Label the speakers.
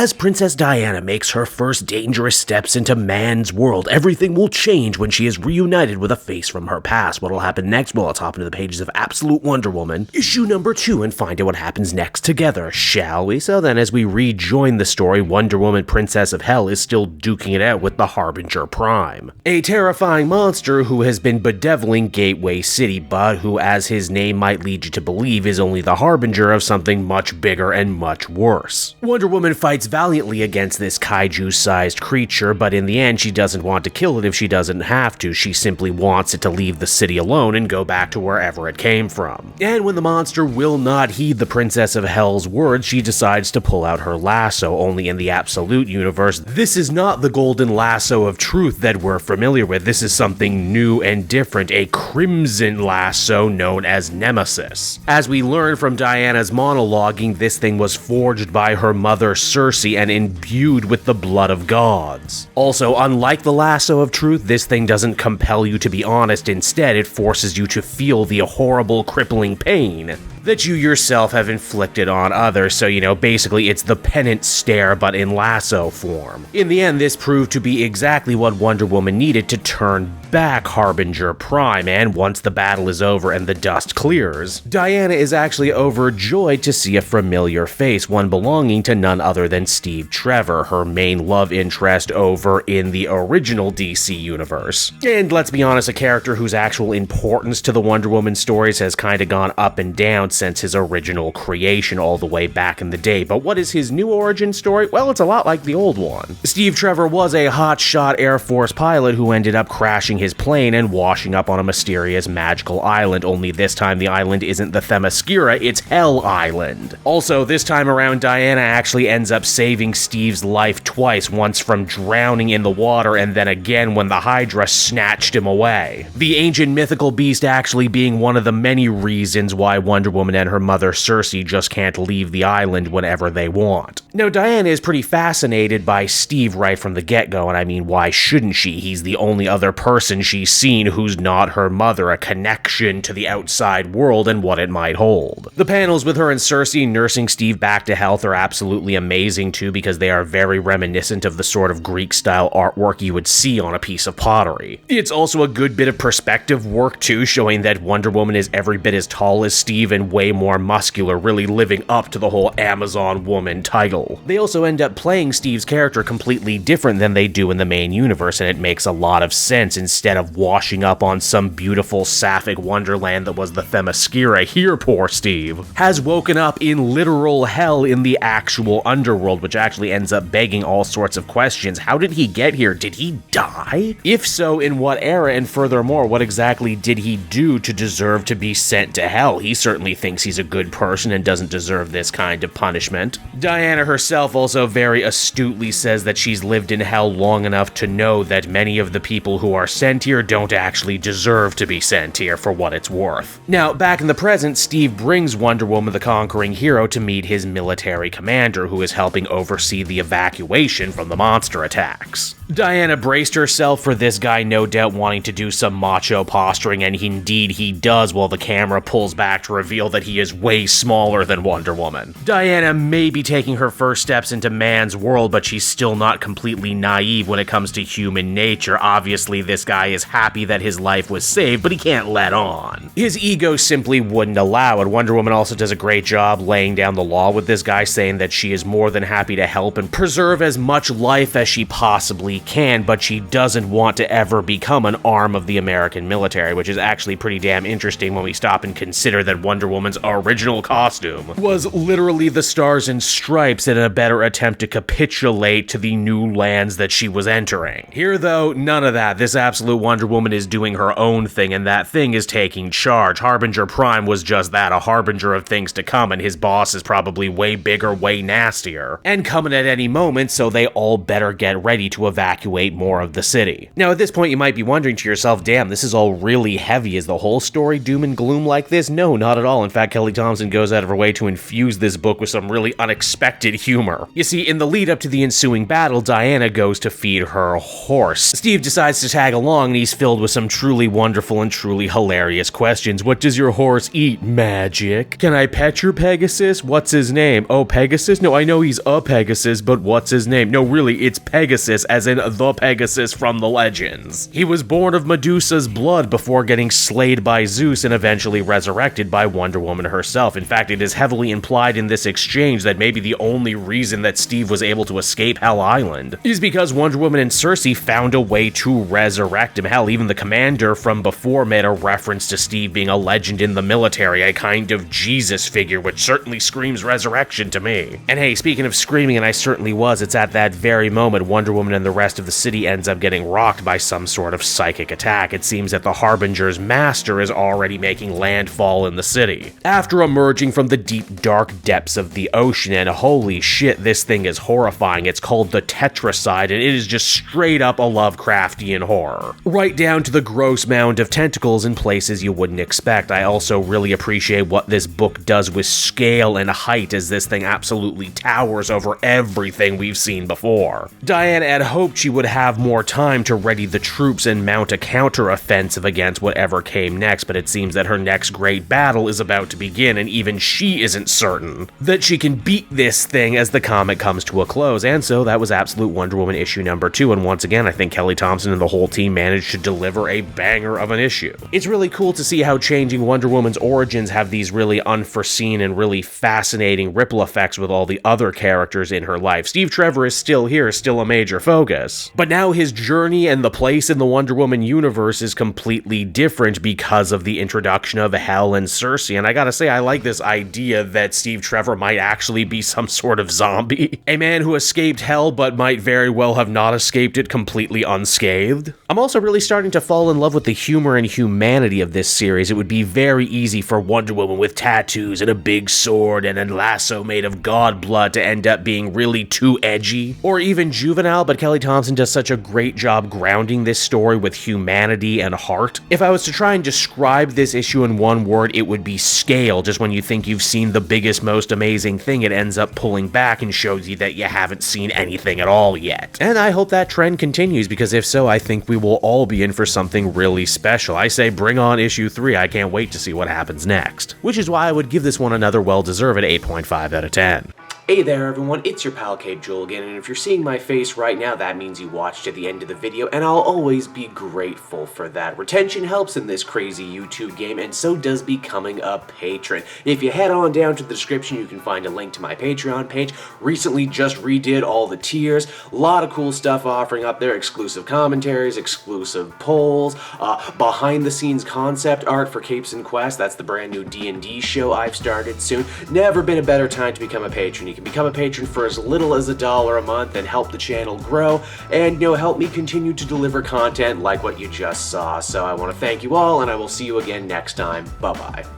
Speaker 1: As Princess Diana makes her first dangerous steps into man's world, everything will change when she is reunited with a face from her past. What'll happen next? Well, let's hop into the pages of Absolute Wonder Woman, issue number 2, and find out what happens next together, shall we? So then, as we rejoin the story, Wonder Woman Princess of Hell is still duking it out with the Harbinger-Prime, a terrifying monster who has been bedeviling Gateway City, but who, as his name might lead you to believe, is only the harbinger of something much bigger and much worse. Wonder Woman fights valiantly against this kaiju-sized creature, but in the end she doesn't want to kill it if she doesn't have to. She simply wants it to leave the city alone and go back to wherever it came from. And when the monster will not heed the Princess of Hell's words, she decides to pull out her lasso. Only in the Absolute universe, this is not the golden lasso of truth that we're familiar with. This is something new and different, a Crimson Lasso known as Nemesis. As we learn from Diana's monologuing, this thing was forged by her mother Cersei and imbued with the blood of gods. Also, unlike the lasso of truth, this thing doesn't compel you to be honest. Instead, it forces you to feel the horrible, crippling pain that you yourself have inflicted on others. So, basically it's the penance stare, but in lasso form. In the end, this proved to be exactly what Wonder Woman needed to turn back Harbinger-Prime, and once the battle is over and the dust clears, Diana is actually overjoyed to see a familiar face, one belonging to none other than Steve Trevor, her main love interest over in the original DC universe. And let's be honest, a character whose actual importance to the Wonder Woman stories has kinda gone up and down since his original creation all the way back in the day. But what is his new origin story? Well, it's a lot like the old one. Steve Trevor was a hotshot Air Force pilot who ended up crashing his plane and washing up on a mysterious magical island, only this time the island isn't the Themyscira, it's Hell Island. Also, this time around, Diana actually ends up saving Steve's life twice, once from drowning in the water and then again when the Hydra snatched him away. The ancient mythical beast actually being one of the many reasons why Wonder Woman and her mother Cersei just can't leave the island whenever they want. Now, Diana is pretty fascinated by Steve right from the get-go, and I mean, why shouldn't she? He's the only other person she's seen who's not her mother, a connection to the outside world and what it might hold. The panels with her and Cersei nursing Steve back to health are absolutely amazing too, because they are very reminiscent of the sort of Greek-style artwork you would see on a piece of pottery. It's also a good bit of perspective work too, showing that Wonder Woman is every bit as tall as Steve and way more muscular, really living up to the whole Amazon woman title. They also end up playing Steve's character completely different than they do in the main universe, and it makes a lot of sense. Instead of washing up on some beautiful sapphic wonderland that was the Themyscira, here poor Steve has woken up in literal hell in the actual Underworld, which actually ends up begging all sorts of questions. How did he get here? Did he die? If so, in what era? And furthermore, what exactly did he do to deserve to be sent to hell? He certainly thinks he's a good person and doesn't deserve this kind of punishment. Diana herself also very astutely says that she's lived in hell long enough to know that many of the people who are sent here don't actually deserve to be sent here, for what it's worth. Now, back in the present, Steve brings Wonder Woman the Conquering Hero to meet his military commander, who is helping oversee the evacuation from the monster attacks. Diana braced herself for this guy no doubt wanting to do some macho posturing, and indeed he does, while the camera pulls back to reveal that he is way smaller than Wonder Woman. Diana may be taking her first steps into man's world, but she's still not completely naive when it comes to human nature. Obviously, this guy is happy that his life was saved, but he can't let on. His ego simply wouldn't allow it. Wonder Woman also does a great job laying down the law with this guy, saying that she is more than happy to help and preserve as much life as she possibly can, but she doesn't want to ever become an arm of the American military, which is actually pretty damn interesting when we stop and consider that Wonder Woman's original costume was literally the Stars and Stripes in a better attempt to capitulate to the new lands that she was entering. Here, though, none of that. This absolute Wonder Woman is doing her own thing, and that thing is taking charge. Harbinger-Prime was just that, a harbinger of things to come, and his boss is probably way bigger, way nastier, and coming at any moment, so they all better get ready to evacuate more of the city. Now, at this point, you might be wondering to yourself, damn, this is all really heavy. Is the whole story doom and gloom like this? No, not at all. In fact, Kelly Thompson goes out of her way to infuse this book with some really unexpected humor. You see, in the lead up to the ensuing battle, Diana goes to feed her horse. Steve decides to tag along, and he's filled with some truly wonderful and truly hilarious questions. What does your horse eat? Magic. Can I pet your Pegasus? What's his name? Oh, Pegasus? No, I know he's a Pegasus, but what's his name? No, really, it's Pegasus, as in the Pegasus from the legends. He was born of Medusa's blood before getting slayed by Zeus and eventually resurrected by Wonder Woman herself. In fact, it is heavily implied in this exchange that maybe the only reason that Steve was able to escape Hell Island is because Wonder Woman and Circe found a way to resurrect him. Hell, even the commander from before made a reference to Steve being a legend in the military, a kind of Jesus figure, which certainly screams resurrection to me. And hey, speaking of screaming, and I certainly was, it's at that very moment Wonder Woman and the rest of the city ends up getting rocked by some sort of psychic attack. It seems that the Harbinger's master is already making landfall in the city, after emerging from the deep, dark depths of the ocean, and holy shit, this thing is horrifying. It's called the Tetra Side, and it is just straight up a Lovecraftian horror. Right down to the gross mound of tentacles in places you wouldn't expect. I also really appreciate what this book does with scale and height, as this thing absolutely towers over everything we've seen before. Diana had hoped she would have more time to ready the troops and mount a counter-offensive against whatever came next, but it seems that her next great battle is about to begin, and even she isn't certain that she can beat this thing as the comic comes to a close. And so that was Absolute Wonder Woman issue number 2, and once again, I think Kelly Thompson and the whole team managed to deliver a banger of an issue. It's really cool to see how changing Wonder Woman's origins have these really unforeseen and really fascinating ripple effects with all the other characters in her life. Steve Trevor is still here, still a major focus, but now his journey and the place in the Wonder Woman universe is completely different because of the introduction of Hel and Circe. And I gotta say, I like this idea that Steve Trevor might actually be some sort of zombie, a man who escaped Hell but might very well have not escaped it completely unscathed. I'm also really starting to fall in love with the humor and humanity of this series. It would be very easy for Wonder Woman with tattoos and a big sword and a lasso made of god blood to end up being really too edgy or even juvenile, but Kelly Thompson does such a great job grounding this story with humanity and heart. If I was to try and describe this issue in one word, it would be scale. Just when you think you've seen the biggest, most amazing thing, it ends up pulling back and shows you that you haven't seen anything at all yet. And I hope that trend continues, because if so, I think we will all be in for something really special. I say bring on issue 3, I can't wait to see what happens next. Which is why I would give this one another well-deserved 8.5 out of 10. Hey there everyone, it's your pal Cape Joel again, and if you're seeing my face right now, that means you watched to the end of the video, and I'll always be grateful for that. Retention helps in this crazy YouTube game, and so does becoming a patron. If you head on down to the description, you can find a link to my Patreon page. Recently just redid all the tiers, a lot of cool stuff offering up there, exclusive commentaries, exclusive polls, behind the scenes concept art for Capes and Quest. That's the brand new D&D show I've started soon. Never been a better time to become a patron. You can become a patron for as little as $1 a month and help the channel grow, and help me continue to deliver content like what you just saw. So I want to thank you all, and I will see you again next time. Bye bye.